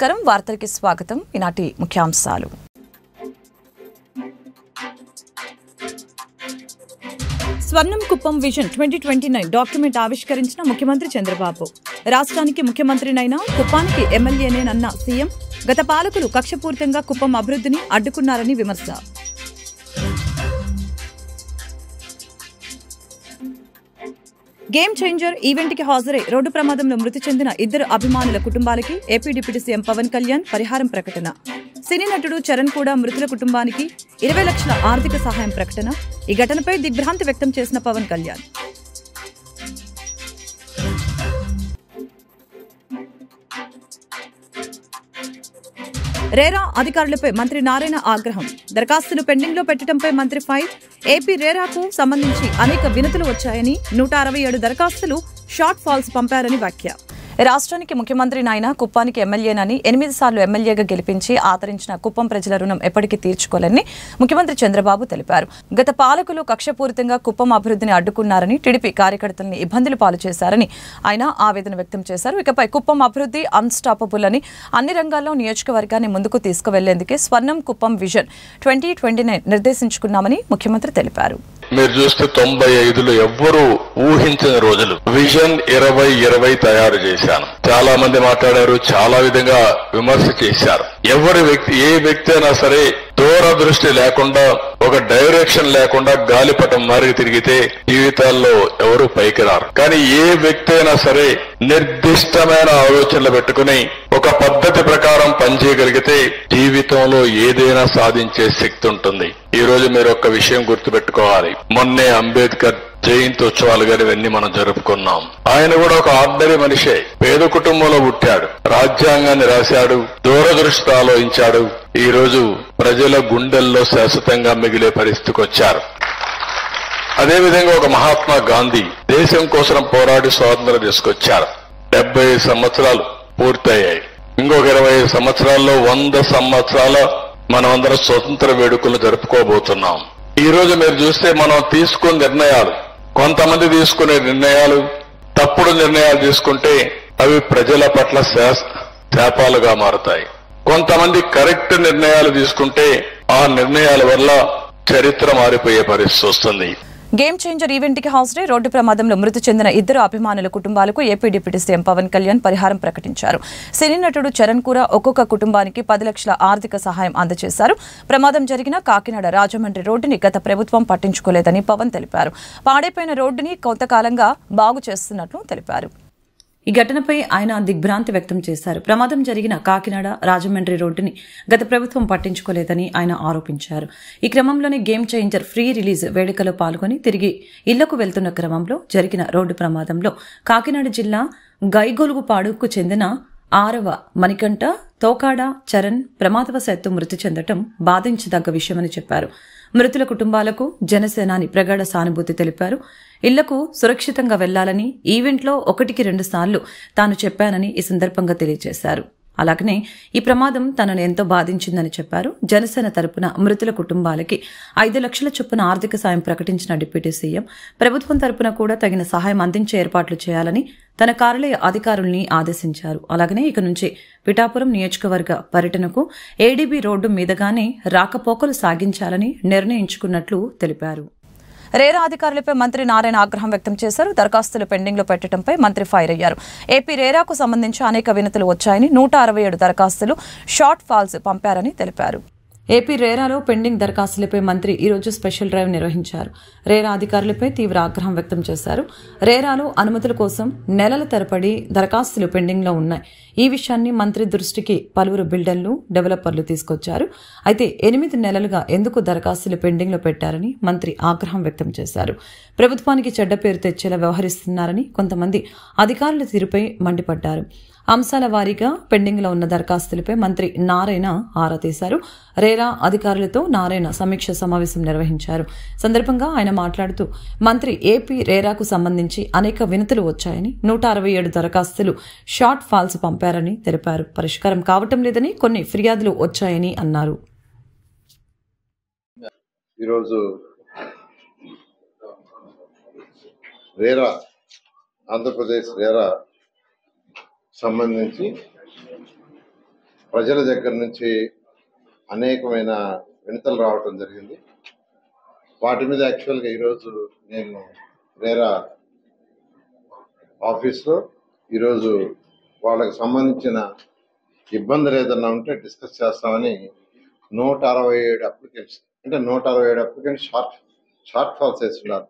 నమస్కారం, వార్తలకి స్వాగతం. ఈనాటి ముఖ్యాంశాలు. స్వర్ణం కుప్పం విజన్ 2029 డాక్యుమెంట్ ఆవిష్కరించిన ముఖ్యమంత్రి చంద్రబాబు. రాష్ట్రానికి ముఖ్యమంత్రినైనా కుప్పానికి ఎమ్మెల్యేనేనన్న సీఎం. గత పాలకులు కక్షపూరితంగా కుప్పం అభివృద్ధిని అడ్డుకున్నారని విమర్శ. గేమ్ చేంజర్ ఈవెంట్ కి హాజరై రోడ్డు ప్రమాదంలో మృతి చెందిన ఇద్దరు అభిమానుల కుటుంబాలకి AP deputy CM Pawan Kalyan పరిహారం ప్రకటన. సినీ నటుడు చరణ్ కూడా మృతుల కుటుంబానికి 20 లక్షల ఆర్థిక సహాయం ప్రకటన. ఈ ఘటనపై దిగ్భ్రాంతి వ్యక్తం చేసిన పవన్ కళ్యాణ్. రేరా అధికారులపై మంత్రి నారాయణ ఆగ్రహం. దరఖాస్తులు పెండింగ్ లో పెట్టడంపై మంత్రి ఫైర్. ఏపీ రేరాకు సంబంధించి అనేక వినతులు వచ్చాయని 167 దరఖాస్తులు షార్ట్ ఫాల్స్ పంపారని వ్యాఖ్య. రాష్ట్రానికి ముఖ్యమంత్రినైనా కుప్పానికి ఎమ్మెల్యేనని 8 సార్లు ఎమ్మెల్యేగా గెలిపించి ఆదరించిన కుప్పం ప్రజల రుణం ఎప్పటికీ తీర్చుకోలేని ముఖ్యమంత్రి చంద్రబాబు తెలిపారు. గత పాలకులు కక్షపూరితంగా కుప్పం అభివృద్ధిని అడ్డుకున్నారని, టీడీపీ కార్యకర్తల్ని ఇబ్బందులు పాలు చేశారని ఆయన ఆవేదన వ్యక్తం చేశారు. ఇకపై కుప్పం అభివృద్ధి అన్స్టాపబుల్ అని, అన్ని రంగాల్లో నియోజకవర్గాన్ని ముందుకు తీసుకువెళ్లేందుకే స్వర్ణం కుప్పం విజన్ 2029 నిర్దేశించుకున్నామని ముఖ్యమంత్రి తెలిపారు. మీరు చూస్తే 95లో ఎవ్వరూ ఊహించని రోజులు విజన్ 2020 తయారు చేశాను. చాలా మంది మాట్లాడారు, చాలా విధంగా విమర్శ చేశారు. ఏ వ్యక్తి అయినా సరే దూరదృష్టి లేకుండా, ఒక డైరెక్షన్ లేకుండా గాలిపటం మారి తిరిగితే జీవితాల్లో ఎవరు పైకి రారు. కానీ ఏ వ్యక్తి అయినా సరే నిర్దిష్టమైన ఆలోచనలు పెట్టుకుని ఒక పద్ధతి ప్రకారం పనిచేయగలిగితే జీవితంలో ఏదైనా సాధించే శక్తి ఉంటుంది. ఈ రోజు మీరు ఒక విషయం గుర్తుపెట్టుకోవాలి. మొన్నే అంబేద్కర్ జయంతి ఉత్సవాలు గారు ఇవన్నీ మనం జరుపుకున్నాం. ఆయన కూడా ఒక ఆర్డినరీ మనిషే. పేద కుటుంబంలో పుట్టాడు, రాజ్యాంగాన్ని రాశాడు, దూరదృష్టి ఆలోచించాడు. ఈ రోజు ప్రజల గుండెల్లో శాశ్వతంగా మిగిలే పరిస్థితికి వచ్చారు. అదేవిధంగా ఒక మహాత్మా గాంధీ దేశం కోసం పోరాడి స్వాతంత్రం తీసుకొచ్చారు. 75 సంవత్సరాలు పూర్తయ్యాయి. ఇంకొక 25 సంవత్సరాల్లో 100 సంవత్సరాల మనమందరం స్వతంత్ర వేడుకలు జరుపుకోబోతున్నాం. ఈ రోజు మీరు చూస్తే మనం తీసుకున్న నిర్ణయాలు, కొంతమంది తీసుకునే నిర్ణయాలు తప్పుడు నిర్ణయాలు తీసుకుంటే అవి ప్రజల పట్ల శాపాలుగా మారుతాయి. కొంతమంది కరెక్ట్ నిర్ణయాలు తీసుకుంటే ఆ నిర్ణయాల వల్ల చరిత్ర మారిపోయే పరిస్థితి వస్తుంది. గేమ్ చేంజర్ ఈవెంట్ కి హాజరై రోడ్డు ప్రమాదంలో మృతి చెందిన ఇద్దరు అభిమానుల కుటుంబాలకు AP deputy CM Pawan Kalyan పరిహారం ప్రకటించారు. సినీ నటుడు చరణ్ కూడా ఒక్కొక్క కుటుంబానికి 10 లక్షల ఆర్థిక సహాయం అందజేశారు. ప్రమాదం జరిగిన కాకినాడ రాజమండ్రి రోడ్డుని గత ప్రభుత్వం పట్టించుకోలేదని పవన్ తెలిపారు. పాడైపోయిన రోడ్డుని కొంతకాలంగా బాగు చేస్తున్నట్లు తెలిపారు. ఈ ఘటనపై ఆయన దిగ్భ్రాంతి వ్యక్తం చేశారు. ప్రమాదం జరిగిన కాకినాడ రాజమండ్రి రోడ్డుని గత ప్రభుత్వం పట్టించుకోలేదని ఆయన ఆరోపించారు. ఈ క్రమంలోనే గేమ్ చేంజర్ ఫ్రీ రిలీజ్ వేడుకలో పాల్గొని తిరిగి ఇళ్లకు వెళ్తున్న క్రమంలో జరిగిన రోడ్డు ప్రమాదంలో కాకినాడ జిల్లా గైగొలుగుపాడుకు చెందిన 6వ మణికంఠ, తోకాడ చరణ్ ప్రమాదవశాత్తు మృతి చెందటం బాధించదగ్గ విషయమని చెప్పారు. మృతుల కుటుంబాలకు జనసేనాని ప్రగాఢ సానుభూతి తెలిపారు. ఇళ్లకు సురక్షితంగా వెళ్లాలని ఈవెంట్లో 1-2 సార్లు తాను చెప్పానని ఈ సందర్భంగా తెలియజేశారు. అలాగనే ఈ ప్రమాదం తనను ఎంతో బాధించిందని చెప్పారు. జనసేన తరపున మృతుల కుటుంబాలకి 5 లక్షల చొప్పున ఆర్థిక సాయం ప్రకటించిన డిప్యూటీ సీఎం ప్రభుత్వం తరపున కూడా తగిన సహాయం అందించే ఏర్పాట్లు చేయాలని తన కార్యాలయ అధికారుల్ని ఆదేశించారు. అలాగనే ఇక నుంచి పిఠాపురం నియోజకవర్గ పర్యటనకు ఏడీబీ రోడ్డు మీదుగానే రాకపోకలు సాగించాలని నిర్ణయించుకున్నట్లు తెలిపారు. రేరా అధికారులపై మంత్రి నారాయణ ఆగ్రహం వ్యక్తం చేశారు. దరఖాస్తులు పెండింగ్ లో పెట్టడంపై మంత్రి ఫైర్ అయ్యారు. ఏపీ రేరాకు సంబంధించి అనేక వినతులు వచ్చాయని 167 దరఖాస్తులు షార్ట్ ఫాల్స్ పంపారని తెలిపారు. ఏపీ రేరాలో పెండింగ్ దరఖాస్తులపై మంత్రి ఈరోజు స్పెషల్ డ్రైవ్ నిర్వహించారు. రేరా అధికారులపై తీవ్ర ఆగ్రహం వ్యక్తం చేశారు. రేరాలో అనుమతుల కోసం నెలల తరబడి దరఖాస్తులు పెండింగ్ లో ఉన్నాయి. ఈ విషయాన్ని మంత్రి దృష్టికి పలువురు బిల్డర్లు, డెవలపర్లు తీసుకొచ్చారు. అయితే 8 నెలలుగా ఎందుకు దరఖాస్తులు పెండింగ్ లో పెట్టారని మంత్రి ఆగ్రహం వ్యక్తం చేశారు. ప్రభుత్వానికి చెడ్డ పేరు తెచ్చేలా వ్యవహరిస్తున్నారని కొంతమంది అధికారుల తీరుపై మండిపడ్డారు. అంశాల వారీగా పెండింగ్ లో ఉన్న దరఖాస్తులపై మంత్రి నారాయణ ఆరా తీశారు. రేరా అధికారులతో నారాయణ సమీక్ష సమావేశం నిర్వహించారు. సందర్భంగా ఆయన మాట్లాడుతూ మంత్రి ఏపీ రేరాకు సంబంధించి అనేక వినతులు వచ్చాయని, 167 దరఖాస్తులు షార్ట్ ఫాల్స్ పంపారని తెలిపారు. పరిష్కారం కావటం లేదని కొన్ని ఫిర్యాదులు వచ్చాయని అన్నారు. ఈరోజు రేరా ఆంధ్రప్రదేశ్ రేరా సంబంధించి ప్రజల దగ్గర నుంచి అనేకమైన వినతులు రావటం జరిగింది. వాటి మీద యాక్చువల్గా ఈరోజు నేను రేరా ఆఫీస్లో ఈరోజు వాళ్ళకి సంబంధించిన ఇబ్బందులు ఏదన్నా ఉంటే డిస్కస్ చేస్తామని 167 అప్లికెంట్స్ అంటే 167 అప్లికెంట్స్ షార్ట్ ఫాల్స్ వేస్తున్నారు.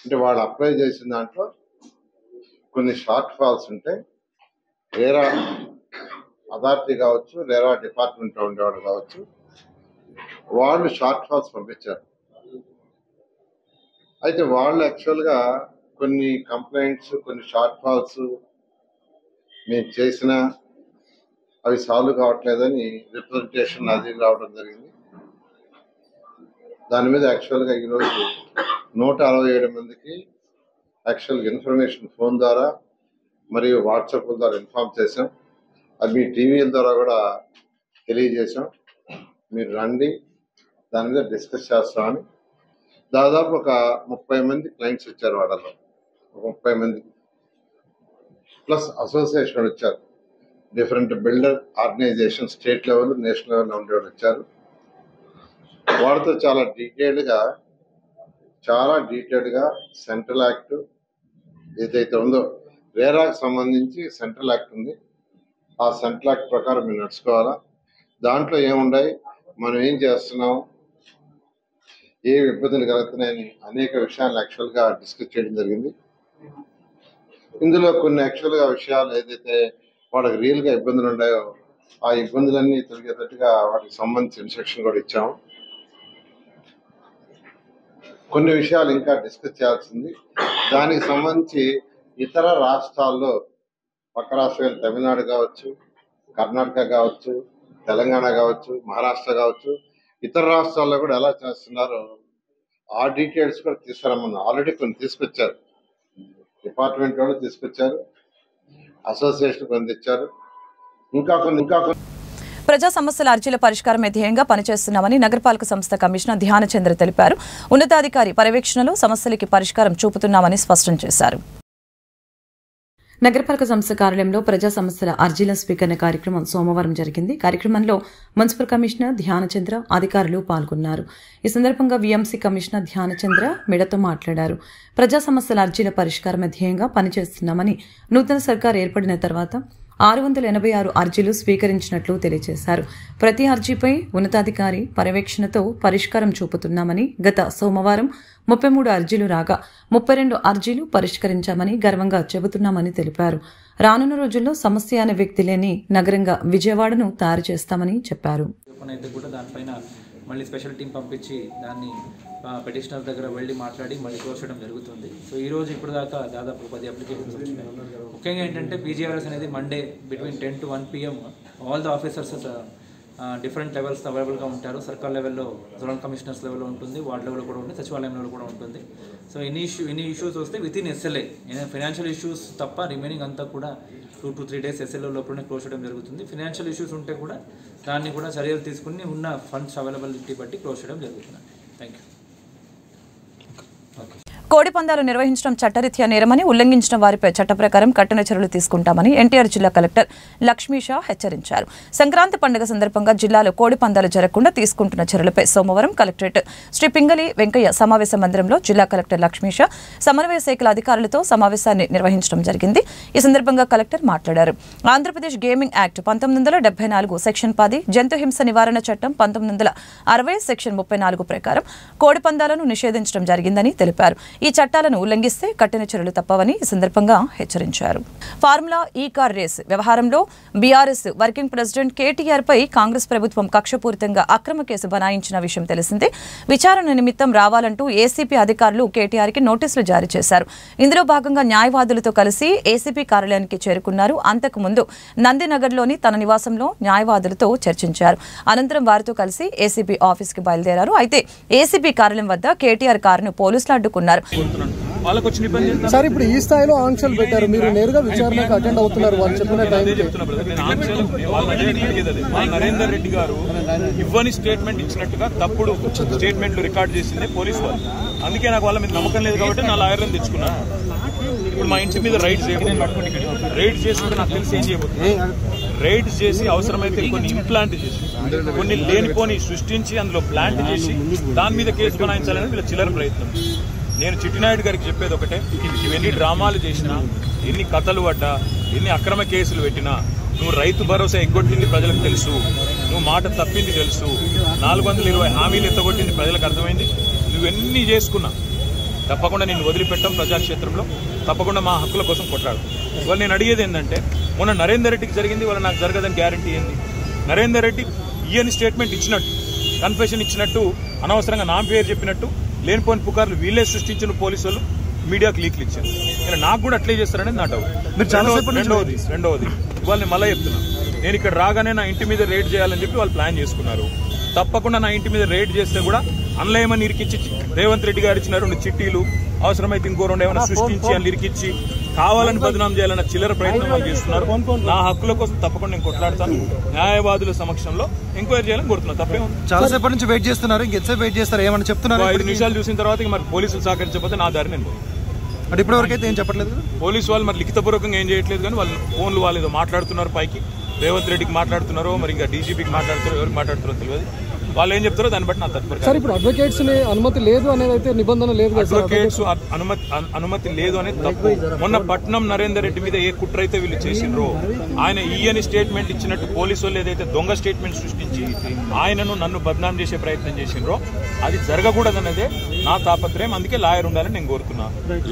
అంటే వాళ్ళు అప్లై చేసిన దాంట్లో కొన్ని షార్ట్ ఫాల్స్ ఉంటే రేరా అథారిటీ కావచ్చు, రేరా డిపార్ట్మెంట్లో ఉండేవాళ్ళు కావచ్చు, వాళ్ళు షార్ట్ ఫాల్స్ పంపించారు. అయితే వాళ్ళు యాక్చువల్గా కొన్ని కంప్లైంట్స్, కొన్ని షార్ట్ ఫాల్స్ మేము చేసినా అవి సాల్వ్ కావట్లేదని రిప్రజెంటేషన్ అది రావడం జరిగింది. దాని మీద యాక్చువల్గా ఈరోజు 167 మందికి యాక్చువల్గా ఇన్ఫర్మేషన్ ఫోన్ ద్వారా మరియు వాట్సాప్ ద్వారా ఇన్ఫార్మ్ చేసాం. అది మీ టీవీల ద్వారా కూడా తెలియజేసాం. మీరు రండి, దాని మీద డిస్కస్ చేస్తామని. దాదాపు ఒక 30 మంది క్లయింట్స్ వచ్చారు. వాళ్ళలో 30 మంది ప్లస్ అసోసియేషన్ వచ్చారు. Different builder organisation state level, national లెవెల్లో ఉండేవాళ్ళు వచ్చారు. వాళ్ళతో చాలా డీటెయిల్డ్గా సెంట్రల్ యాక్ట్ ఏదైతే ఉందో, రేరాకు సంబంధించి సెంట్రల్ యాక్ట్ ఉంది. ఆ సెంట్రల్ యాక్ట్ ప్రకారం మీరు నడుచుకోవాలా, దాంట్లో ఏముండాయి, మనం ఏం చేస్తున్నాం, ఏ ఇబ్బందులు కలుగుతున్నాయని అనేక విషయాలు యాక్చువల్గా డిస్కస్ చేయడం జరిగింది. ఇందులో కొన్ని యాక్చువల్గా విషయాలు ఏదైతే వాళ్ళకి రియల్గా ఇబ్బందులు ఉన్నాయో ఆ ఇబ్బందులన్నీ తొలగేటట్టుగా వాటికి సంబంధించి ఇన్స్ట్రక్షన్ కూడా ఇచ్చాము. కొన్ని విషయాలు ఇంకా డిస్కస్ చేయాల్సింది. దానికి సంబంధించి ఇతర రాష్ట్రాల్లో, పక్క రాష్ట్రాలు తమిళనాడు కావచ్చు, కర్ణాటక కావచ్చు, తెలంగాణ కావచ్చు, మహారాష్ట్ర కావచ్చు, ఇతర రాష్ట్రాల్లో కూడా ఎలా చేస్తున్నారో ఆ డీటెయిల్స్ కూడా తీసుకురమ్మన్నా. ఆల్రెడీ కొన్ని తీసుకొచ్చారు, డిపార్ట్మెంట్ వాళ్ళు తీసుకొచ్చారు, అసోసియేషన్ కొన్ని తెచ్చారు, ఇంకా కొన్ని ప్రజా సమస్యల అర్జీల పరిష్కారమే ధ్యేయంగా పనిచేస్తున్నామని నగరపాలక సంస్థ కమిషనర్ ధ్యానచంద్ర తెలిపారు. ఉన్నతాధికారి పర్యవేక్షణలో సమస్యలకి పరిష్కారం చూపుతున్నామని స్పష్టం చేశారు. నగరపాలక సంస్థ కార్యాలయంలో ప్రజా సమస్యల అర్జీల స్వీకరణ కార్యక్రమం సోమవారం జరిగింది. కార్యక్రమంలో మున్సిపల్ కమిషనర్ ధ్యానచంద్ర, అధికారులు పాల్గొన్నారు. ఈ సందర్భంగా వీఎంసీ కమిషనర్ ధ్యానచంద్ర మీడియాతో మాట్లాడారు. ప్రజా సమస్యల అర్జీల పరిష్కారమే ధ్యేయంగా పనిచేస్తున్నామని, నూతన సర్కార్ ఏర్పడిన తర్వాత 686 అర్జీలు స్వీకరించినట్లు తెలియజేశారు. ప్రతి అర్జీపై ఉన్నతాధికారి పర్యవేక్షణతో పరిష్కారం చూపుతున్నామని, గత సోమవారం 33 అర్జీలు రాగా 32 అర్జీలు పరిష్కరించామని గర్వంగా చెబుతున్నామని తెలిపారు. రానున్న రోజుల్లో సమస్య అనే వ్యక్తి లేని నగరంగా విజయవాడను తయారు చేస్తామని చెప్పారు. మళ్ళీ స్పెషల్ టీం పంపించి దాన్ని పెటిషనర్ దగ్గర వెళ్ళి మాట్లాడి మళ్ళీ క్లోజ్ చేయడం జరుగుతుంది. సో ఈరోజు ఇప్పుడు దాకా దాదాపు 10 అప్లికేషన్స్ వచ్చినాయి. ముఖ్యంగా ఏంటంటే పీజీఆర్ఎస్ అనేది Monday between 10 to 1 PM all the officers different levels అవైలబుల్గా ఉంటారు. సర్కార్ లెవెల్లో, జోనల్ కమిషనర్స్ లెవెల్లో ఉంటుంది, వార్డ్ లెవెల్లో కూడా ఉంటుంది, సచివాలయం లెవెల్లో కూడా ఉంటుంది. సో ఎన్ని ఇష్యూస్ వస్తే with in SLA, financial issues తప్ప రిమైనింగ్ అంతా కూడా 2 to 3 days SLA లోపలనే క్లోజ్ చేయడం జరుగుతుంది. ఫైనాన్షియల్ ఇష్యూస్ ఉంటే కూడా దాన్ని కూడా చర్యలు తీసుకుని ఉన్న ఫండ్స్ అవైలబిలిటీ బట్టి క్లోజ్ చేయడం జరుగుతుంది. Thank you. కోడి పందాలు నిర్వహించడం చట్టరీత్యా నేరమని, ఉల్లంఘించిన వారిపై చట్ట ప్రకారం కఠిన చర్యలు తీసుకుంటామని ఎన్టీఆర్ జిల్లా కలెక్టర్ లక్ష్మీషా హెచ్చరించారు. సంక్రాంతి పండుగ సందర్భంగా జిల్లాలో కోడి పందాలు జరగకుండా తీసుకుంటున్న చర్యలపై సోమవారం కలెక్టరేట్ శ్రీ పింగళి వెంకయ్య సమావేశ మందిరంలో జిల్లా కలెక్టర్ లక్ష్మీషా సమన్వయ శాఖల అధికారులతో సమావేశాన్ని నిర్వహించడం జరిగింది. ఈ సందర్భంగా కలెక్టర్ మాట్లాడారు. ఆంధ్రప్రదేశ్ గేమింగ్ యాక్ట్ 1974 సెక్షన్ 10, జంతు హింస నివారణ చట్టం 1960 సెక్షన్ 34 ప్రకారం కోడి పందాలను నిషేధించడం జరిగిందని తెలిపారు. ఈ చట్టాలను ఉల్లంఘిస్తే కఠిన చర్యలు తప్పవని ఈ సందర్భంగా హెచ్చరించారు. ఫార్ములా ఈ కార్ రేస్ వ్యవహారంలో బీఆర్ఎస్ వర్కింగ్ ప్రెసిడెంట్ కేటీఆర్ పై కాంగ్రెస్ ప్రభుత్వం కక్షపూరితంగా అక్రమ కేసు బనాయించిన విషయం తెలిసిందే. విచారణ నిమిత్తం రావాలంటూ ఏసీపీ అధికారులు కేటీఆర్కి నోటీసులు జారీ చేశారు. ఇందులో భాగంగా న్యాయవాదులతో కలిసి ఏసీపీ కార్యాలయానికి చేరుకున్నారు. అంతకుముందు నందినగర్లోని తన నివాసంలో న్యాయవాదులతో చర్చించారు. అనంతరం వారితో కలిసి ఏసీపీ ఆఫీస్కి బయలుదేరారు. అయితే ఏసీపీ కార్యాలయం వద్ద కేటీఆర్ కారును పోలీసులు అడ్డుకున్నారు. సార్, ఇప్పుడు ఈ స్థాయిలో ఆంక్షలు పెట్టారు, మీరు నేరుగా విచారణకు అటెండ్ అవుతున్నారు. వాళ్ళు చెప్పిన నరేందర్ రెడ్డి గారు ఇవ్వని స్టేట్మెంట్ ఇచ్చినట్టుగా తప్పుడు స్టేట్మెంట్లు రికార్డ్ చేసిందే పోలీసు వాళ్ళు. అందుకే నాకు వాళ్ళ మీద నమ్మకం లేదు కాబట్టి నా లాయర్లను తెచ్చుకున్నా. ఇప్పుడు మా ఇంటి మీద రైడ్ చేసి నాకు తెలిసి ఏం చేయబోతుంది. రైడ్స్ చేసి అవసరమైతే కొన్ని ఇంప్లాంట్ చేసి కొన్ని లేనిపోని సృష్టించి అందులో ప్లాంట్ చేసి దాని మీద కేసు బనాయించాలని వీళ్ళ చిల్లర ప్రయత్నం. నేను చిట్టినాయుడు గారికి చెప్పేది ఒకటే, ఎన్ని డ్రామాలు చేసినా, ఎన్ని కథలు పడ్డా, ఎన్ని అక్రమ కేసులు పెట్టినా, నువ్వు రైతు భరోసా ఎగ్గొట్టింది ప్రజలకు తెలుసు, నువ్వు మాట తప్పింది తెలుసు, 420 హామీలు ఎత్తగొట్టింది ప్రజలకు అర్థమైంది. నువ్వెన్ని చేసుకున్నా తప్పకుండా నేను వదిలిపెట్టాం. ప్రజాక్షేత్రంలో తప్పకుండా మా హక్కుల కోసం కొట్లాడు. ఇవాళ నేను అడిగేది ఏంటంటే, మొన్న నరేందర్ రెడ్డికి జరిగింది, ఇవాళ నాకు జరగదని గ్యారంటీ ఏంది? నరేందర్ రెడ్డి ఈయన స్టేట్మెంట్ ఇచ్చినట్టు, కన్ఫెషన్ ఇచ్చినట్టు, అనవసరంగా నా పేరు చెప్పినట్టు లేనిపోని పుకార్లు వీళ్ళే సృష్టించిన పోలీసు వాళ్ళు మీడియాకు లీక్లు ఇచ్చారు. ఇలా నాకు కూడా అట్లే చేస్తారనేది నా డౌట్. రెండవది ఇవాళ నేను మళ్ళీ చెప్తున్నా, నేను ఇక్కడ రాగానే నా ఇంటి మీద రేడ్ చేయాలని చెప్పి వాళ్ళు ప్లాన్ చేసుకున్నారు. తప్పకుండా నా ఇంటి మీద రేడ్ చేస్తే కూడా అందులో ఏమని ఇరికిచ్చి, రేవంత్ రెడ్డి గారు ఇచ్చిన 2 చిట్టీలు, అవసరమైతే ఇంకో 2 ఏమైనా సృష్టించి అని ఇరికిచ్చి కావాలని బదనాం చేయాలన్న చిల్లర ప్రయత్నం వాళ్ళు చేస్తున్నారు. నా హక్కుల కోసం తప్పకుండా నేను కొట్లాడతాను. న్యాయవాదుల సమక్షంలో ఎంక్వైరీ చేయాలని కోరుతున్నాను. తప్పే ఉంది. చాలాసేపటి నుంచి వెయిట్ చేస్తున్నారు, ఇంకెంతసేపు వెయిట్ చేస్తారు? ఏమని చెప్తున్నారు? 5 నిమిషాలు చూసిన తర్వాత మరి పోలీసులు సహకరించకపోతే నా దారి నేను అంటే ఇప్పటివరకైతే ఏం చెప్పట్లేదు. పోలీసు వాళ్ళు మరి లిఖితపూర్వకంగా ఏం చేయట్లేదు, కానీ వాళ్ళ ఫోన్లు వాళ్ళు ఏదో మాట్లాడుతున్నారు. పైకి రేవంత్ రెడ్డికి మాట్లాడుతున్నారో, మరి ఇంకా డీజీపీకి మాట్లాడుతున్నారో, ఎవరికి మాట్లాడుతున్నారో తెలియదు. వాళ్ళు ఏం చెప్తారో దాన్ని బట్టి నా తత్పర. సార్, ఇప్పుడు అడ్వకేట్స్ అనుమతి లేదు అనేది అయితే నిబంధన లేదు. అడ్వకేట్స్ అనుమతి లేదు అనేది తప్పు. మొన్న పట్నం నరేందర్ రెడ్డి మీద ఏ కుట్ర అయితే వీళ్ళు చేసిండ్రో, ఆయన ఈయన స్టేట్మెంట్ ఇచ్చినట్టు పోలీసు వాళ్ళు ఏదైతే దొంగ స్టేట్మెంట్ సృష్టించి ఆయనను నన్ను బద్నాం చేసే ప్రయత్నం చేసిండ్రో, అది జరగకూడదన్నదే నా తాపత్రయం. అందుకే లాయర్ ఉండాలని నేను కోరుతున్నా.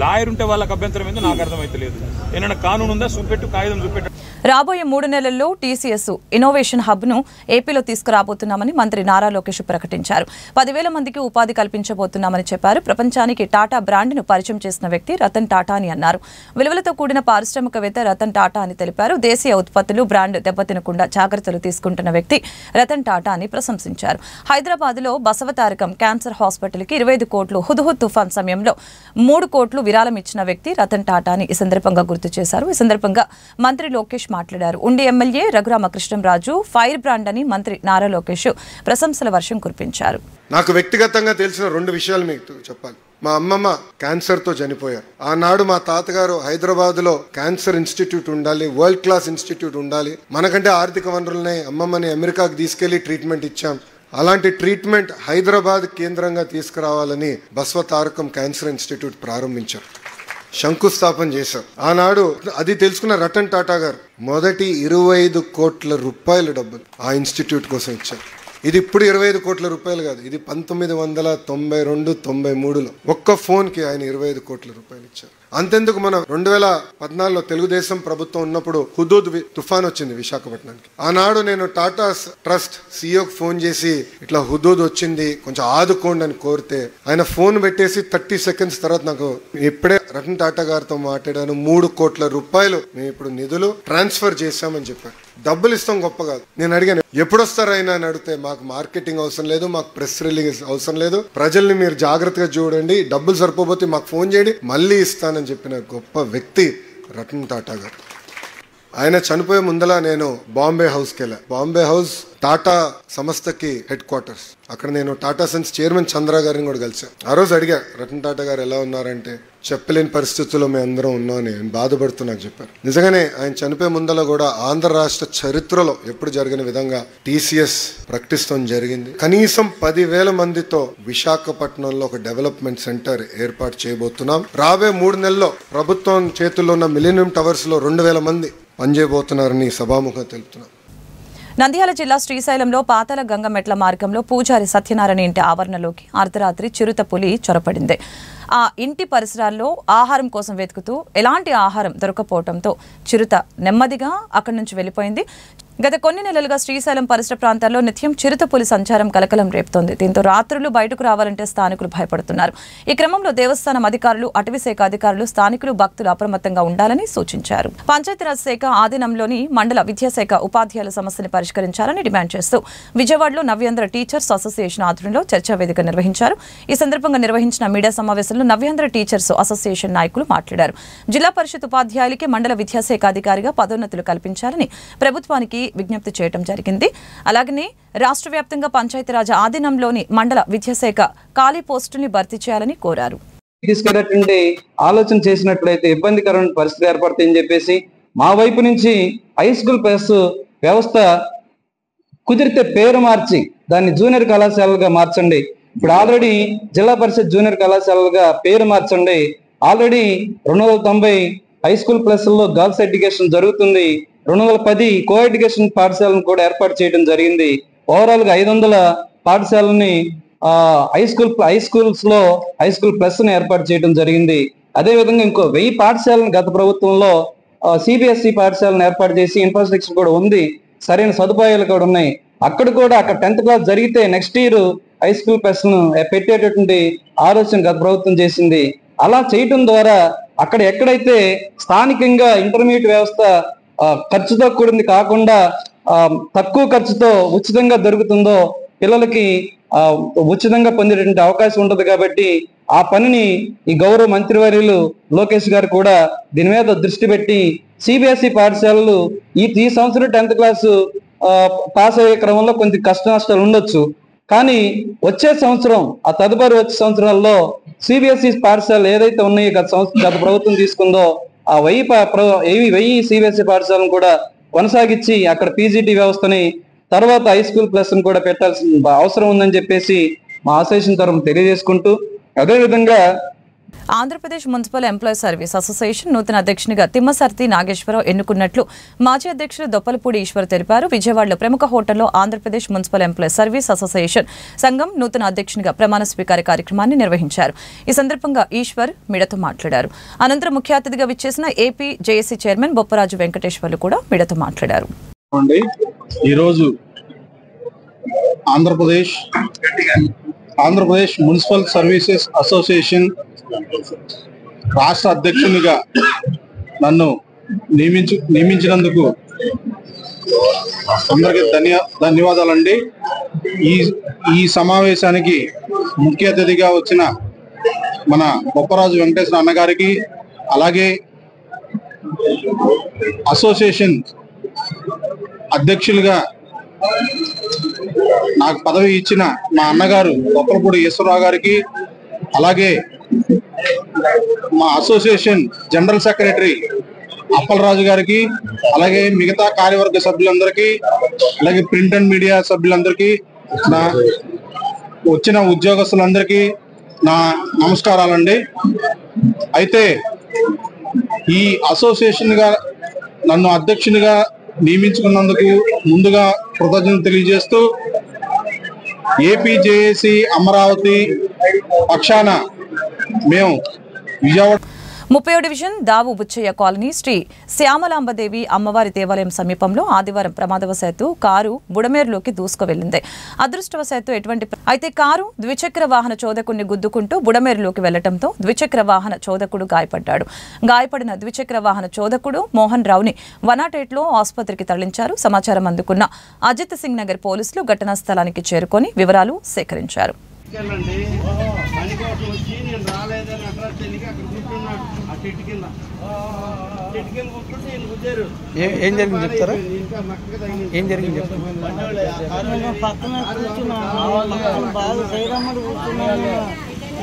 లాయర్ ఉంటే వాళ్ళకి అభ్యంతరం ఏందో నాకు అర్థమైతే లేదు. ఏమైనా కానూను ఉందా? చూపెట్టు, కాగితం చూపెట్టు. రాబోయే 3 నెలల్లో టీసీఎస్ ఇన్నోవేషన్ హబ్ ను ఏపీలో తీసుకురాబోతున్నామని మంత్రి నారా లోకేష్ ప్రకటించారు. 10,000 మందికి ఉపాధి కల్పించబోతున్నామని చెప్పారు. ప్రపంచానికి టాటా బ్రాండ్ ను పరిచయం చేసిన వ్యక్తి రతన్ టాటా అని అన్నారు. విలువలతో కూడిన పారిశ్రామికవేత్త రతన్ టాటా అని తెలిపారు. దేశీయ ఉత్పత్తులు, బ్రాండ్ దెబ్బతినకుండా జాగ్రత్తలు తీసుకుంటున్న వ్యక్తి రతన్ టాటా అని ప్రశంసించారు. హైదరాబాద్ లో బసవతారకం క్యాన్సర్ హాస్పిటల్ కి 25 కోట్లు హుద్హుద్ తుఫాన్ సమయంలో 3 కోట్లు విరాళం ఇచ్చిన వ్యక్తి రతన్ టాటా అని ఈ సందర్భంగా గుర్తు చేశారు. ఈ సందర్భంగా మంత్రి లోకేష్ మాట్లాడారు. ఉండి ఎమ్మెల్యే రఘురామకృష్ణంరాజు ఫైర్ బ్రాండ్ అని మంత్రి నారా లోకేష్ ప్రశంసల వర్షం కురిపించారు. నాకు వ్యక్తిగతంగా తెలిసిన 2 విషయాలు మీకు చెప్పాలి. మా అమ్మమ్మ క్యాన్సర్ తో చనిపోయారు. ఆనాడు మా తాతగారు హైదరాబాద్ లో క్యాన్సర్ ఇన్స్టిట్యూట్ ఉండాలి, వరల్డ్ క్లాస్ ఇన్స్టిట్యూట్ ఉండాలి, మనకంటే ఆర్థిక వనరులనే అమ్మమ్మని అమెరికాకు తీసుకెళ్లి ట్రీట్మెంట్ ఇచ్చాం. అలాంటి ట్రీట్మెంట్ హైదరాబాద్ కేంద్రంగా తీసుకురావాలని బసవతారకం క్యాన్సర్ ఇన్స్టిట్యూట్ ప్రారంభించారు, శంకుస్థాపన చేశారు. ఆనాడు అది తెలుసుకున్న రతన్ టాటా గారు మొదటి 25 కోట్ల రూపాయల డబ్బులు ఆ ఇన్స్టిట్యూట్ కోసం ఇచ్చారు. ఇది ఇప్పుడు 25 కోట్ల రూపాయలు కాదు, ఇది 1992-93లో ఒక్క ఫోన్ కి ఆయన 25 కోట్ల రూపాయలు ఇచ్చారు. అంతెందుకు, మనం 2014లో తెలుగుదేశం ప్రభుత్వం ఉన్నప్పుడు హుదూద్ తుఫాన్ వచ్చింది విశాఖపట్నానికి. ఆనాడు నేను టాటా ట్రస్ట్ సీఈఓకి ఫోన్ చేసి ఇట్లా హుదూద్ వచ్చింది, కొంచెం ఆదుకోండి అని కోరితే ఆయన ఫోన్ పెట్టేసి 30 సెకండ్స్ తర్వాత నాకు ఇప్పుడే రతన్ టాటా గారితో మాట్లాడాను, 3 కోట్ల రూపాయలు మేము ఇప్పుడు నిధులు ట్రాన్స్ఫర్ చేశామని చెప్పారు. డబ్బులు ఇస్తాం గొప్ప కాదు. నేను అడిగాను ఎప్పుడు వస్తారైనా అని అడిగితే, మాకు మార్కెటింగ్ అవసరం లేదు, మాకు ప్రెస్ రిలీజ్ అవసరం లేదు, ప్రజల్ని మీరు జాగ్రత్తగా చూడండి, డబ్బులు సరిపోతే మాకు ఫోన్ చేయండి, మళ్ళీ ఇస్తానని చెప్పిన గొప్ప వ్యక్తి రతన్ టాటా గారు. ఆయన చనిపోయే ముందల నేను బాంబే హౌస్కి వెళ్ళా. బాంబే హౌస్ టాటా సంస్థకి హెడ్ క్వార్టర్స్. అక్కడ నేను టాటా సన్స్ చైర్మన్ చంద్ర గారిని కూడా కలిసాను. ఆ రోజు అడిగా రతన్ టాటా గారు ఎలా ఉన్నారంటే, చెప్పలేని పరిస్థితుల్లో మేము అందరం ఉన్నామని బాధపడుతున్నా చెప్పారు. నిజంగానే ఆయన చనిపోయే ముందల కూడా ఆంధ్ర రాష్ట్ర చరిత్రలో ఎప్పుడు జరిగిన విధంగా టీసీఎస్ ప్రకటిస్తాం జరిగింది. కనీసం 10,000 మందితో విశాఖపట్నంలో ఒక డెవలప్మెంట్ సెంటర్ ఏర్పాటు చేయబోతున్నాం. రాబోయే 3 నెలల్లో ప్రభుత్వం చేతుల్లో ఉన్న మిలీనియం టవర్స్ లో 2,000 మంది పనిచేయబోతున్నారని సభాముఖంగా తెలుపుతున్నాం. నంద్యాల జిల్లా శ్రీశైలంలో పాతాళ గంగమెట్ల మార్గంలో పూజారి సత్యనారాయణ ఇంటి ఆవరణలోకి అర్ధరాత్రి చిరుత పులి చొరపడింది. ఆ ఇంటి పరిసరాల్లో ఆహారం కోసం వెతుకుతూ ఎలాంటి ఆహారం దొరకపోవడంతో చిరుత నెమ్మదిగా అక్కడి నుంచి వెళ్లిపోయింది. గత కొన్ని నెలలుగా శ్రీశైలం పరిసర ప్రాంతాల్లో నిత్యం చిరుతపులి సంచారం కలకలం రేపుతోంది. దీంతో రాత్రులు బయటకు రావాలంటే స్థానికులు భయపడుతున్నారు. ఈ క్రమంలో దేవస్థానం అధికారులు, అటవీశాఖ అధికారులు, స్థానికులు, భక్తులు అప్రమత్తంగా ఉండాలని సూచించారు. పంచాయతీరాజ్ శాఖ ఆధీనంలోని మండల విద్యాశాఖ ఉపాధ్యాయుల సమస్యను పరిష్కరించాలని డిమాండ్ చేస్తూ విజయవాడలో నవ్యాంధ్ర టీచర్స్ అసోసియేషన్ ఆధ్వర్యంలో చర్చా వేదిక నిర్వహించారు. ఈ సందర్భంగా నిర్వహించిన మీడియా సమావేశంలో నవ్యాంధ్ర టీచర్స్ అసోసియేషన్ నాయకులు మాట్లాడారు. జిల్లా పరిషత్ ఉపాధ్యాయులకి మండల విద్యాశాఖ అధికారిగా పదోన్నతులు కల్పించాలని ప్రభుత్వానికి విజ్ఞప్తి చేయడం జరిగింది. అలాగనే రాష్ట్ర వ్యాప్తంగా పంచాయతీరాజ్ ఆధీనంలోని మండల విద్యాశాఖ ఖాళీ పోస్టుల్ని భర్తీ చేయాలని కోరారు. తీసుకెళ్ళటువంటి ఆలోచన చేసినట్లయితే ఇబ్బందికరమైన పరిస్థితి ఏర్పడుతుందని చెప్పేసి మా వైపు నుంచి హై స్కూల్ ప్లస్ వ్యవస్థ కుదిరితే పేరు మార్చి దాన్ని జూనియర్ కళాశాలగా మార్చండి. ఇప్పుడు ఆల్రెడీ జిల్లా పరిషత్ జూనియర్ కళాశాలగా పేరు మార్చండి. ఆల్రెడీ 290 హై స్కూల్ ప్లస్ లో గర్ల్స్ ఎడ్యుకేషన్ జరుగుతుంది. 210 కో ఎడ్యుకేషన్ పాఠశాలను కూడా ఏర్పాటు చేయడం జరిగింది. ఓవరాల్ గా 500 పాఠశాలని హై స్కూల్ ప్లస్ ని ఏర్పాటు చేయడం జరిగింది. అదే విధంగా ఇంకో 1000 పాఠశాలను గత ప్రభుత్వంలో సిబిఎస్ఈ పాఠశాలను ఏర్పాటు చేసి ఇన్ఫ్రాస్ట్రక్చర్ కూడా ఉంది, సరైన సదుపాయాలు కూడా ఉన్నాయి. అక్కడ 10th క్లాస్ జరిగితే next year high school plus ను పెట్టేటటువంటి ఆలోచన గత ప్రభుత్వం చేసింది. అలా చేయటం ద్వారా అక్కడ ఎక్కడైతే స్థానికంగా ఇంటర్మీడియట్ వ్యవస్థ ఖర్చుతో కూడింది కాకుండా తక్కువ ఖర్చుతో ఉచితంగా దొరుకుతుందో పిల్లలకి ఉచితంగా పొందేటువంటి అవకాశం ఉంటుంది. కాబట్టి ఆ పనిని ఈ గౌరవ మంత్రివర్యులు లోకేష్ గారు కూడా దీని మీద దృష్టి పెట్టి సిబిఎస్ఈ పాఠశాలలు ఈ సంవత్సరం 10th క్లాసు పాస్ అయ్యే క్రమంలో కొంచెం కష్ట నష్టాలు ఉండొచ్చు, కానీ వచ్చే సంవత్సరం ఆ తదుపరి వచ్చే సంవత్సరాల్లో సిబిఎస్ఈ పాఠశాలలు ఏదైతే ఉన్నాయో గత ప్రభుత్వం తీసుకుందో ఆ 1000 సిబిఎస్ఈ పాఠశాలను కూడా కొనసాగించి అక్కడ పీజీటీ వ్యవస్థని తర్వాత హై స్కూల్ ప్లస్ ని కూడా పెట్టాల్సిన అవసరం ఉందని చెప్పేసి మా అసోసియేషన్ తరఫున తెలియజేసుకుంటూ, అదేవిధంగా Andhra Pradesh municipal employees service association నూతన అధ్యక్షునిగా తిమ్మసర్తి నాగేశ్వరరావు ఎన్నుకున్నట్లు మాజీ అధ్యక్షులు దొప్పలపూడి ఈశ్వర్ తెలిపారు. విజయవాడలో ప్రముఖ హోటల్లో Andhra Pradesh municipal employees service association సంఘం నూతన అధ్యక్షునిగా ప్రమాణ స్వీకార కార్యక్రమాన్ని నిర్వహించారు. ఈ సందర్భంగా ఈశ్వర్ మీడియాతో మాట్లాడారు. అనంతరం ముఖ్య అతిథిగా విచ్చేసిన AP JAC chairman Bopparaju Venkateswarlu కూడా మీడియాతో మాట్లాడారు. ఈరోజు ఆంధ్రప్రదేశ్ మున్సిపల్ సర్వీసెస్ అసోసియేషన్ రాష్ట్ర అధ్యక్షునిగా నన్ను నియమించినందుకు అందరికీ ధన్యవాదాలండి. ఈ సమావేశానికి ముఖ్య అతిథిగా వచ్చిన మన బొప్పరాజు వెంకటేశ్వర అన్నగారికి, అలాగే అసోసియేషన్ అధ్యక్షులుగా నాకు పదవి ఇచ్చిన మా అన్నగారు దొప్పలపూడి ఈశ్వరరావు గారికి, అలాగే మా అసోసియేషన్ జనరల్ సెక్రటరీ అప్పలరాజు గారికి, అలాగే మిగతా కార్యవర్గ సభ్యులందరికీ, అలాగే ప్రింట్ అండ్ మీడియా సభ్యులందరికీ, వచ్చిన ఉద్యోగస్తులందరికీ నా నమస్కారాలండి. అయితే ఈ అసోసియేషన్గా నన్ను అధ్యక్షునిగా నియమించుకున్నందుకు ముందుగా కృతజ్ఞతలు తెలియజేస్తూ ఏపీ జేఏసీ అమరావతి పక్షాన మేము విజయవాడ 30వ డివిజన్ దావు బుచ్చయ్య కాలనీ శ్రీ శ్యామలాంబదేవి అమ్మవారి దేవాలయం సమీపంలో ఆదివారం ప్రమాదవశాత్తు కారు బుడమేరులోకి దూసుకువెళ్లింది. అదృష్టవశాత్తు అయితే కారు ద్విచక్ర వాహన చోదకుడిని గుద్దుకుంటూ బుడమేరులోకి వెళ్లడంతో ద్విచక్ర వాహన చోదకుడు గాయపడ్డాడు. గాయపడిన ద్విచక్ర వాహన చోదకుడు మోహన్ రావుని 108లో ఆసుపత్రికి తరలించారు. సమాచారం అందుకున్న అజిత్ సింగ్ నగర్ పోలీసులు ఘటనా స్థలానికి చేరుకొని వివరాలు సేకరించారు. ఏం జరిగింది చెప్తారా? ఏం జరిగింది పక్కన కూర్చున్నా బాగా సైరమ్మడు కూర్చున్నాను.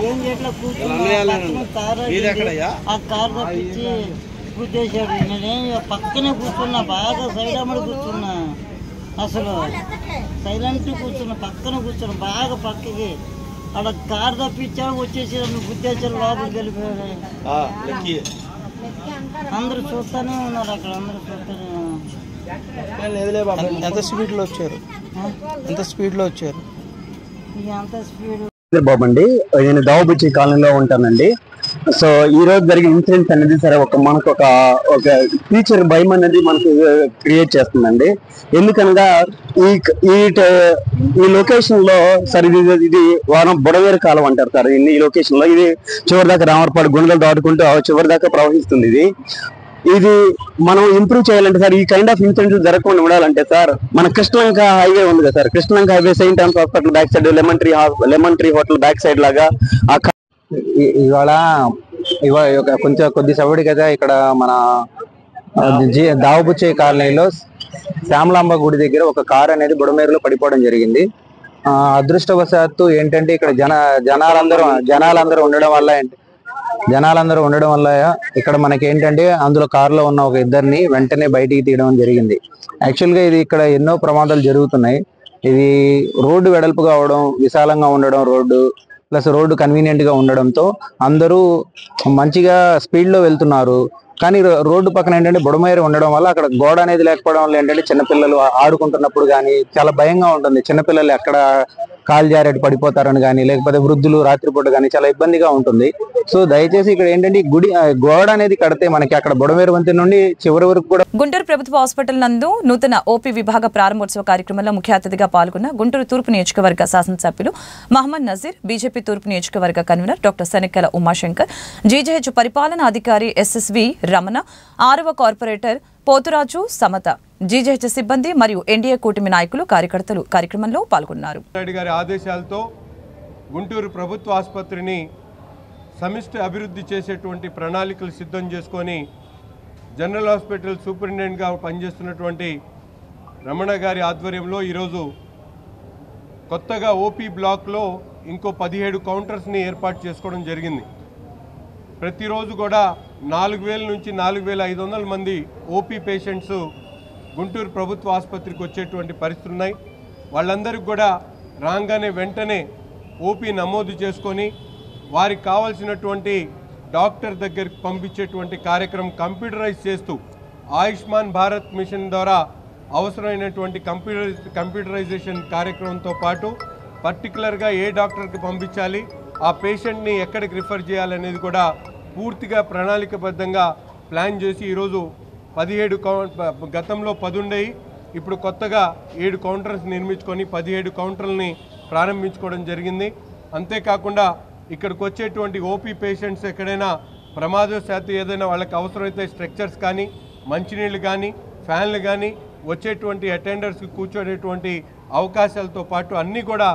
ఏం చేయట్లా కూర్చున్నా ఆ కారు తప్పించి గుద్దేశాడు. నేనేం పక్కనే కూర్చున్నా, బాగా సైరమ్మడు కూర్చున్నా, అసలు సైలెంట్ కూర్చున్నా, పక్కన కూర్చున్నా, బాగా పక్కకి అక్కడ కారు తప్పించాడు. వచ్చేసి గుద్దేశాడు, లోపలికి వెళ్ళిపోయాడు. అందరూ చూస్తూనే ఉన్నారు, అక్కడ అందరూ చూస్తూనే ఉన్నారు. ఎంత స్పీడ్లో వచ్చారు? ఎంత స్పీడ్లో వచ్చారు? ఎంత స్పీడ్ బాబు అండి, నేను దావుబుచ్చి కాలనీలో ఉంటానండి. సో ఈ రోజు జరిగిన ఇన్సిడెంట్స్ అనేది సరే మనకు ఒక ఫ్యూచర్ భయం అనేది మనకు క్రియేట్ చేస్తుందండి. ఎందుకనగా ఈ లొకేషన్ లో సార్ ఇది బుడవేరు కాలం అంటారు సార్. ఈ లొకేషన్ లో ఇది చివరి దాకా రామర్పాడు గుండెలు దాటుకుంటూ చివరి దాకా ప్రవహిస్తుంది. ఇది మనం ఇంప్రూవ్ చేయాలంటే సార్, ఈ కైండ్ ఆఫ్ ఇన్సిడెంట్స్ జరగకుండా ఉండాలంటే సార్, మన కృష్ణలంక హైవే ఉంది కదా sir, Krishnalanka highway Saint Thomas hospital back side lemon tree hotel back side లాగా ఇవాళ కొద్దిసేపటి కదా ఇక్కడ మన దావుబుచ్చే కాలనీలో శ్యామలాంబ గుడి దగ్గర ఒక కారు అనేది బుడమేరులో పడిపోవడం జరిగింది. అదృష్టవశాత్తు ఏంటంటే ఇక్కడ జనాలందరూ ఉండడం వల్ల జనాలందరూ ఉండడం వల్ల ఇక్కడ మనకి ఏంటంటే అందులో కారులో ఉన్న ఒక ఇద్దరిని వెంటనే బయటికి తీయడం జరిగింది. యాక్చువల్గా ఇది ఇక్కడ ఎన్నో ప్రమాదాలు జరుగుతున్నాయి. ఇది రోడ్డు వెడల్పుగా అవడం, విశాలంగా ఉండడం, రోడ్డు కన్వీనియంట్ గా ఉండడంతో అందరూ మంచిగా స్పీడ్ లో వెళ్తున్నారు. కానీ రోడ్డు పక్కన ఏంటంటే బుడమేరు ఉండడం వల్ల అక్కడ గోడ అనేది లేకపోవడం వల్ల ఏంటంటే చిన్నపిల్లలు ఆడుకుంటున్నప్పుడు కానీ చాలా భయంగా ఉంటుంది. చిన్నపిల్లలు ఎక్కడ కాలు జారేటి పడిపోతారని కానీ, లేకపోతే వృద్ధులు రాత్రిపూట కానీ చాలా ఇబ్బందిగా ఉంటుంది. సో దయచేసి ఇక్కడ ఏంటంటే గోడ అనేది కడితే మనకి అక్కడ బుడమేరు వంతెన నుండి చివరి వరకు కూడా. గుంటూరు ప్రభుత్వ హాస్పిటల్ నందు నూతన ఓపీ విభాగ ప్రారంభోత్సవ కార్యక్రమంలో ముఖ్య అతిథిగా పాల్గొన్న గుంటూరు తూర్పు నియోజకవర్గ శాసనసభ్యులు మహమ్మద్ నజీర్, బీజేపీ తూర్పు నియోజకవర్గ కన్వీనర్ డాక్టర్ శనిక్కల ఉమాశంకర్, జీజేహెచ్ పరిపాలనా అధికారి ఎస్ఎస్వి రమణ, 6వ కార్పొరేటర్ పోతురాజు సమత, జీజేహెచ్ సిబ్బంది మరియు ఎన్డీఏ కూటమి నాయకులు, కార్యకర్తలు కార్యక్రమంలో పాల్గొన్నారు. గారి ఆదేశాలతో గుంటూరు ప్రభుత్వ ఆసుపత్రిని సమిష్టి అభివృద్ధి చేసేటువంటి ప్రణాళికలు సిద్ధం చేసుకొని జనరల్ హాస్పిటల్ సూపరింటెండెంట్గా పనిచేస్తున్నటువంటి రమణ గారి ఆధ్వర్యంలో ఈరోజు కొత్తగా ఓపీ బ్లాక్లో ఇంకో 17 కౌంటర్స్ని ఏర్పాటు చేసుకోవడం జరిగింది. ప్రతిరోజు కూడా 4,000 నుంచి 4,500 మంది ఓపీ పేషెంట్స్ గుంటూరు ప్రభుత్వ ఆసుపత్రికి వచ్చేటువంటి పరిస్థితులు ఉన్నాయి. వాళ్ళందరికీ కూడా రాగానే వెంటనే ఓపీ నమోదు చేసుకొని వారికి కావాల్సినటువంటి డాక్టర్ దగ్గరికి పంపించేటువంటి కార్యక్రమం కంప్యూటరైజ్ చేస్తూ ఆయుష్మాన్ భారత్ మిషన్ ద్వారా అవసరమైనటువంటి కంప్యూటరైజేషన్ కార్యక్రమంతో పాటు పర్టికులర్గా ఏ డాక్టర్కి పంపించాలి, ఆ పేషెంట్ని ఎక్కడికి రిఫర్ చేయాలనేది కూడా పూర్తిగా ప్రణాళికబద్ధంగా ప్లాన్ చేసి ఈరోజు 17 గతంలో 10 ఉండేవి, ఇప్పుడు కొత్తగా 7 కౌంటర్స్ నిర్మించుకొని 17 కౌంటర్లని ప్రారంభించుకోవడం జరిగింది. అంతేకాకుండా ఇక్కడికి వచ్చేటువంటి ఓపీ పేషెంట్స్ ఎక్కడైనా ప్రమాదవశాత్తు ఏదైనా వాళ్ళకి అవసరమైతే స్ట్రక్చర్స్ కానీ, మంచినీళ్ళు కానీ, ఫ్యాన్లు కానీ, వచ్చేటువంటి అటెండర్స్కి కూర్చోనేటువంటి అవకాశాలతో పాటు అన్నీ కూడా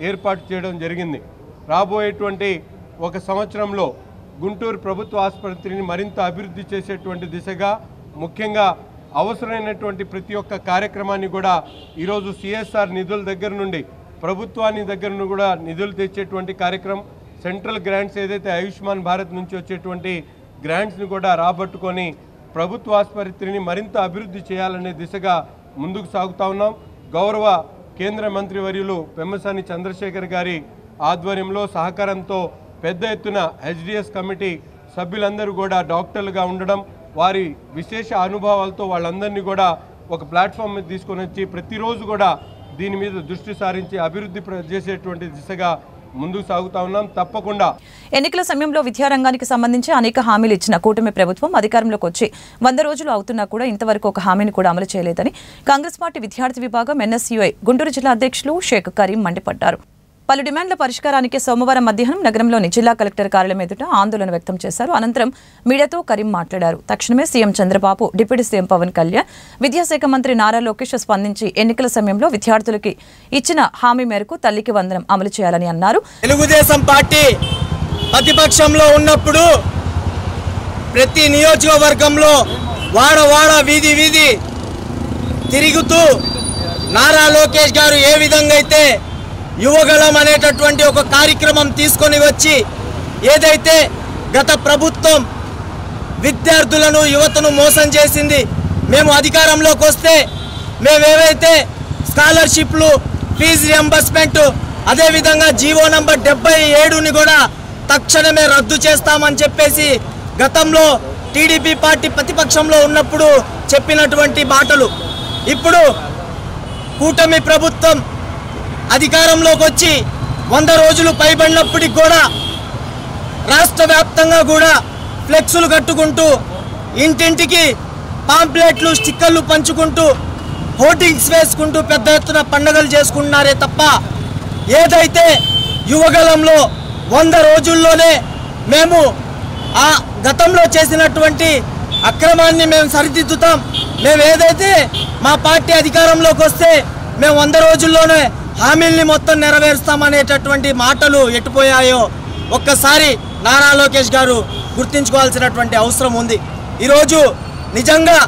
ఏర్పాటు చేయడం జరిగింది. రాబోయేటువంటి 1 సంవత్సరంలో గుంటూరు ప్రభుత్వ ఆసుపత్రిని మరింత అభివృద్ధి చేసేటువంటి దిశగా ముఖ్యంగా అవసరమైనటువంటి ప్రతి ఒక్క కార్యక్రమాన్ని కూడా ఈరోజు సిఎస్ఆర్ నిధుల దగ్గర నుండి ప్రభుత్వాన్ని దగ్గర నుండి కూడా నిధులు తెచ్చేటువంటి కార్యక్రమం, సెంట్రల్ గ్రాంట్స్ ఏదైతే ఆయుష్మాన్ భారత్ నుంచి వచ్చేటువంటి గ్రాంట్స్ని కూడా రాబట్టుకొని ప్రభుత్వ ఆసుపత్రిని మరింత అభివృద్ధి చేయాలనే దిశగా ముందుకు సాగుతూ ఉన్నాం. గౌరవ కేంద్ర మంత్రివర్యులు పెమ్మసాని చంద్రశేఖర్ గారి ఆధ్వర్యంలో సహకారంతో పెద్ద ఎత్తున హెచ్డిఎస్ కమిటీ సభ్యులందరూ కూడా డాక్టర్లుగా ఉండడం, వారి విశేష అనుభవాలతో వాళ్ళందరినీ కూడా ఒక ప్లాట్ఫామ్ మీద తీసుకొని వచ్చి ప్రతిరోజు కూడా దీని మీద దృష్టి సారించి అభివృద్ధి చేసేటువంటి దిశగా ముందుకు సాగుతా ఉన్నాం. తప్పకుండా ఎన్నికల సమయంలో విద్యారంగానికి సంబంధించి అనేక హామీలు ఇచ్చిన కూటమి ప్రభుత్వం అధికారంలోకి వచ్చి 100 రోజులు అవుతున్నా కూడా ఇంతవరకు ఒక హామీని కూడా అమలు చేయలేదని కాంగ్రెస్ పార్టీ విద్యార్థి విభాగం ఎన్ఎస్యుఐ గుంటూరు జిల్లా అధ్యక్షులు షేక్ కరీం మండిపడ్డారు. పలు డిమాండ్ల పరిష్కారానికి సోమవారం మధ్యాహ్నం నగరంలోని జిల్లా కలెక్టర్ కార్యాలయం ఎదుట ఆందోళన వ్యక్తం చేశారు. అనంతరం మీడియాతో కరీం మాట్లాడారు. తక్షణమే CM Chandrababu, deputy CM Pawan Kalyan, విద్యాశాఖ మంత్రి నారా లోకేష్ స్పందించి ఎన్నికల సమయంలో విద్యార్థులకి ఇచ్చిన హామీ మేరకు తల్లికి వందనం అమలు చేయాలని అన్నారు. తెలుగుదేశం పార్టీ ప్రతిపక్షంలో ఉన్నప్పుడు ప్రతి నియోజకవర్గంలో వాడ వీధి వీధి తిరుగుతూ నారా లోకేష్ గారు ఏ విధంగా అయితే యువగళం అనేటటువంటి ఒక కార్యక్రమం తీసుకొని వచ్చి ఏదైతే గత ప్రభుత్వం విద్యార్థులను యువతను మోసం చేసింది, మేము అధికారంలోకి వస్తే మేమేవైతే స్కాలర్షిప్లు, ఫీజు రియంబర్స్మెంట్, అదేవిధంగా జీవో నంబర్ 77ని కూడా తక్షణమే రద్దు చేస్తామని చెప్పేసి గతంలో టీడీపీ పార్టీ ప్రతిపక్షంలో ఉన్నప్పుడు చెప్పినటువంటి మాటలు ఇప్పుడు కూటమి ప్రభుత్వం అధికారంలోకి వచ్చి 100 రోజులు పైబడినప్పటికి కూడా రాష్ట్ర వ్యాప్తంగా కూడా ఫ్లెక్సులు కట్టుకుంటూ ఇంటింటికి పాంప్లెట్లు, స్టిక్కర్లు పంచుకుంటూ హోర్డింగ్స్ వేసుకుంటూ పెద్ద ఎత్తున పండుగలు చేసుకుంటున్నారే తప్ప ఏదైతే యువగలంలో 100 రోజుల్లోనే మేము ఆ గతంలో చేసినటువంటి అక్రమాన్ని మేము సరిదిద్దుతాం, మేము ఏదైతే మా పార్టీ అధికారంలోకి వస్తే మేము 100 రోజుల్లోనే హామీల్ని మొత్తం నెరవేరుస్తామనేటటువంటి మాటలు ఎట్టుపోయాయో ఒక్కసారి నారా లోకేష్ గారు గుర్తించుకోవాల్సినటువంటి అవసరం ఉంది. ఈరోజు నిజంగా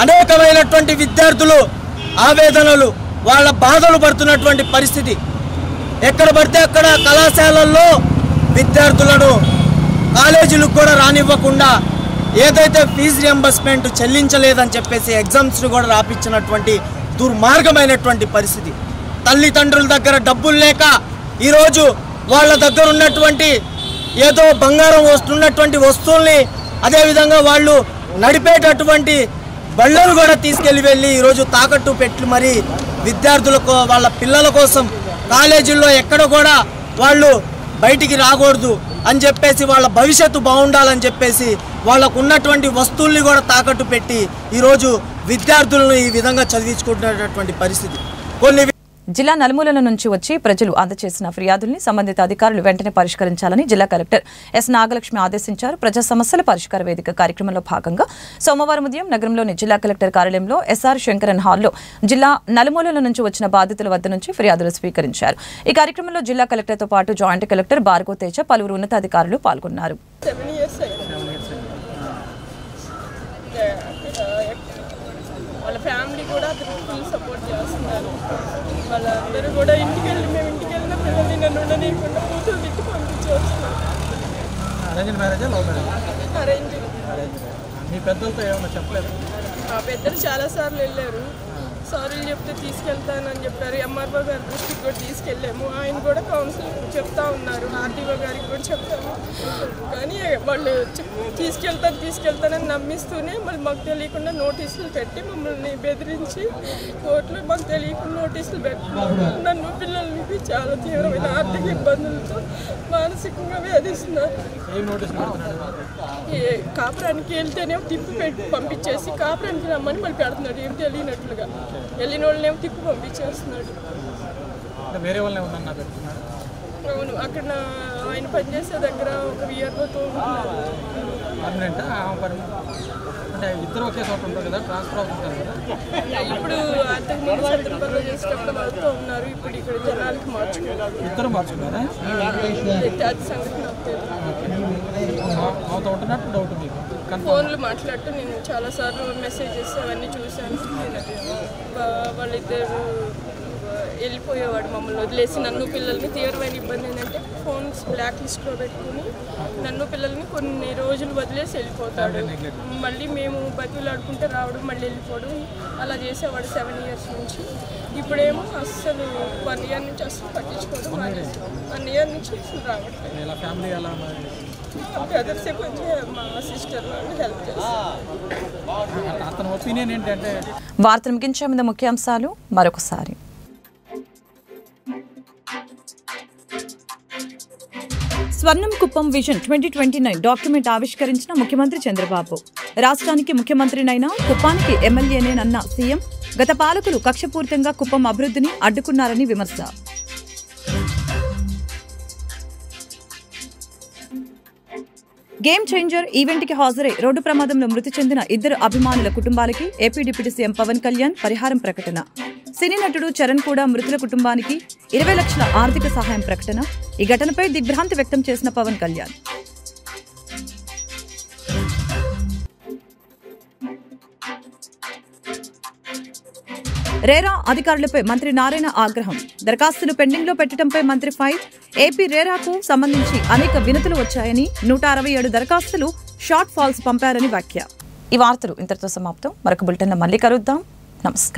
అనేకమైనటువంటి విద్యార్థులు ఆవేదనలు, వాళ్ళ బాధలు పడుతున్నటువంటి పరిస్థితి. ఎక్కడ పడితే అక్కడ కళాశాలల్లో విద్యార్థులను కాలేజీలకు కూడా రానివ్వకుండా ఏదైతే ఫీజు రియంబర్స్మెంట్ చెల్లించలేదని చెప్పేసి ఎగ్జామ్స్ కూడా రాపించినటువంటి దుర్మార్గమైనటువంటి పరిస్థితి. తల్లిదండ్రుల దగ్గర డబ్బులు లేక ఈరోజు వాళ్ళ దగ్గర ఉన్నటువంటి ఏదో బంగారం వస్తున్నటువంటి వస్తువుల్ని అదేవిధంగా వాళ్ళు నడిపేటటువంటి బళ్ళను కూడా తీసుకెళ్ళి ఈరోజు తాకట్టు పెట్టి మరి విద్యార్థులకు వాళ్ళ పిల్లల కోసం కాలేజీల్లో ఎక్కడ కూడా వాళ్ళు బయటికి రాకూడదు అని చెప్పేసి వాళ్ళ భవిష్యత్తు బాగుండాలని చెప్పేసి వాళ్ళకు ఉన్నటువంటి వస్తువుల్ని కూడా తాకట్టు పెట్టి ఈరోజు విద్యార్థులను ఈ విధంగా చదివించుకుంటున్నటువంటి పరిస్థితి. కొన్ని జిల్లా నలుమూలల నుంచి వచ్చి ప్రజలు అందజేసిన ఫిర్యాదుల్ని సంబంధిత అధికారులు వెంటనే పరిష్కరించాలని జిల్లా కలెక్టర్ ఎస్ నాగలక్ష్మి ఆదేశించారు. ప్రజా సమస్యల పరిష్కార వేదిక కార్యక్రమంలో భాగంగా సోమవారం ఉదయం నగరంలోని జిల్లా కలెక్టర్ కార్యాలయంలో ఎస్ఆర్ శంకరన్ హాల్లో జిల్లా నలుమూలల నుంచి వచ్చిన బాధితుల వద్ద నుంచి ఫిర్యాదులు స్వీకరించారు. ఈ కార్యక్రమంలో జిల్లా కలెక్టర్తో పాటు జాయింట్ కలెక్టర్ భార్గవ్ తేజ, పలువురు ఉన్నతాధికారులు పాల్గొన్నారు. వాళ్ళ ఫ్యామిలీ కూడా ఫుల్ సపోర్ట్ చేస్తున్నారు. వాళ్ళందరూ కూడా మేము ఇంటికి వెళ్ళిన పిల్లల్ని నన్ను ఉండనీయకుండా కూతురు తిట్టి పంపించేస్తున్నారు. అరేంజ్. మీ పెద్దలతో ఏమన్నా చెప్పలేదు? ఆ పెద్దలు చాలాసార్లు వెళ్ళారు, సారీలు చెప్తే తీసుకెళ్తానని చెప్పారు. ఎంఆర్ఓ గారి దృష్టికి కూడా తీసుకెళ్ళాము, ఆయన కూడా కౌన్సిలింగ్ చెప్తా ఉన్నారు. ఆర్టీఓ గారికి కూడా చెప్తాము, కానీ వాళ్ళు తీసుకెళ్తానని నమ్మిస్తూనే మళ్ళీ మాకు తెలియకుండా నోటీసులు పెట్టి మమ్మల్ని బెదిరించి కోర్టులో మాకు తెలియకుండా నోటీసులు పెట్టి నన్ను పిల్లలకి చాలా తీవ్రమైన ఆర్థిక ఇబ్బందులతో మానసికంగా వేధిస్తున్నారు. కాపురానికి వెళ్తేనే తిప్పి పెట్టి పంపించేసి కాపురానికి రమ్మని మళ్ళీ పెడుతున్నాడు, ఏం తెలియనట్లుగా. వెళ్ళిన వాళ్ళనేమో తిప్పి పంపించేస్తున్నాడు. అవును, అక్కడ ఆయన పనిచేసే దగ్గర ఒక విఆర్ఓతో ఉంటున్నారు. ఇప్పుడు అంతకుముందు సందర్భంలో చేసేటప్పుడు వాళ్ళతో ఉన్నారు, ఇప్పుడు ఇక్కడ జనాలకి మార్చుకున్నారు. అది సంగతి నాకు ఫోన్లు మాట్లాడుతూ నేను చాలాసార్లు మెసేజెస్ అవన్నీ చూశాను. వాళ్ళిద్దరు వెళ్ళిపోయేవాడు, మమ్మల్ని వదిలేసి నన్ను పిల్లల్ని. తీవ్రమైన ఇబ్బంది ఏంటంటే ఫోన్స్ బ్లాక్ లిస్ట్లో పెట్టుకుని నన్ను పిల్లల్ని కొన్ని రోజులు వదిలేసి వెళ్ళిపోతాడు. మళ్ళీ మేము బతుకులాడుకుంటే రావడం, మళ్ళీ వెళ్ళిపోవడం, అలా చేసేవాడు 7 years నుంచి. ఇప్పుడేమో అస్సలు 1 year నుంచి అస్సలు పట్టించుకోవడం మానేసి 1 year నుంచి అసలు రావట్లేదు. బ్రదర్సే కొంచెం మా సిస్టర్ వాళ్ళు హెల్ప్ చేస్తారు. వార్తలు ముగించే ముందు ముఖ్యాంశాలు మరొకసారి. స్వర్ణం కుప్పం విజన్ 2029 డాక్యుమెంట్ ఆవిష్కరించిన ముఖ్యమంత్రి చంద్రబాబు. రాష్ట్రానికి ముఖ్యమంత్రినైనా కుప్పానికి ఎమ్మెల్యేనేనన్న సీఎం. గత పాలకులు కక్షపూరితంగా కుప్పం అభివృద్ధిని అడ్డుకున్నారని విమర్శ. గేమ్ చేంజర్ ఈవెంట్ కి హాజరై రోడ్డు ప్రమాదంలో మృతి చెందిన 2 అభిమానుల కుటుంబాలకి AP deputy CM Pawan Kalyan పరిహారం ప్రకటన. సినీ నటుడు చరణ్ కూడా మృతుల కుటుంబానికి 20 లక్షల ఆర్థిక సహాయం ప్రకటన. ఈ ఘటనపై దిగ్భ్రాంతి వ్యక్తం చేసిన పవన్ కళ్యాణ్. రేరా అధికారులపై మంత్రి నారాయణ ఆగ్రహం. దరఖాస్తులు పెండింగ్ లో పెట్టడంపై మంత్రి ఫైర్. ఏపీ రేరాకు సంబంధించి అనేక వినతులు వచ్చాయని 167 దరఖాస్తులు షార్ట్ ఫాల్స్ పంపారని వ్యాఖ్య. ఈ వార్తలు ఇంతటితో సమాప్తం. మరొక బులెటిన్లో మళ్ళీ కలుద్దాం. నమస్కారం.